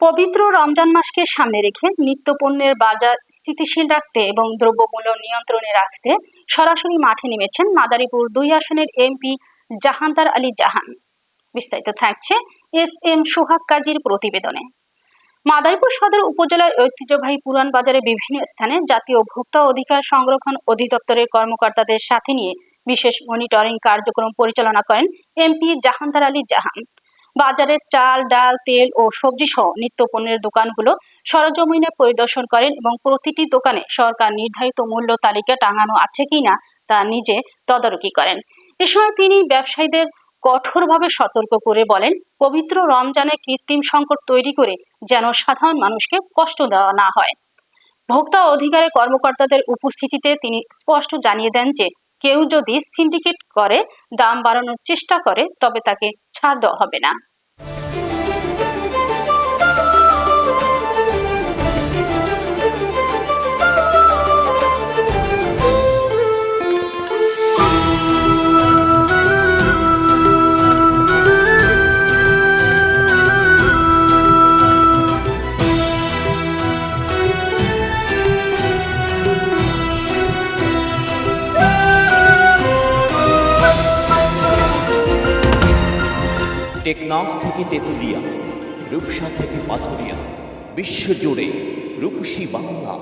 পবিত্র রমজান মাসকে সামনে রেখে নিত্যপণ্যের বাজার স্থিতিশীল রাখতে এবং দ্রব্যমূল্য নিয়ন্ত্রণে রাখতে সরাসরি মাঠে নেমেছেন মাদারীপুর ২ আসনের এমপি জাহানদার আলী জাহান। বিস্তারিত থাকছে এস.এম. সোহাগ কাজীর প্রতিবেদনে। মাদারীপুর সদর উপজেলার ঐতিহ্যবাহী পুরান বাজারে বিভিন্ন স্থানে জাতীয় ভোক্তা অধিকার সংরক্ষণ অধিদপ্তরের কর্মকর্তাদের সাথে নিয়ে বিশেষ মনিটরিং কার্যক্রম পরিচালনা করেন এমপি জাহানদার আলী জাহান। বাজারের চাল, ডাল, তেল ও সবজি সহ নিত্যপণ্যের দোকানগুলো সরেজমিনে পরিদর্শন করেন এবং প্রতিটি দোকানে সরকার নির্ধারিত মূল্য তালিকা টাঙানো আছে কিনা তা নিজে তদারকি করেন। এ সময় তিনি ব্যবসায়ীদের কঠোরভাবে সতর্ক করে বলেন, পবিত্র রমজানে কৃত্রিম সংকট তৈরি করে যেন সাধারণ মানুষকে কষ্ট দেওয়া না হয়। ভোক্তা অধিকারের কর্মকর্তাদের উপস্থিতিতে তিনি স্পষ্ট জানিয়ে দেন যে কেউ যদি সিন্ডিকেট করে দাম বাড়ানোর চেষ্টা করে তবে তাকে ছাড় দেওয়া হবে না। টেকনাফ থেকে তেতুলিয়া, রূপসা থেকে পাথুরিয়া, বিশ্বজুড়ে রূপসী বাংলা।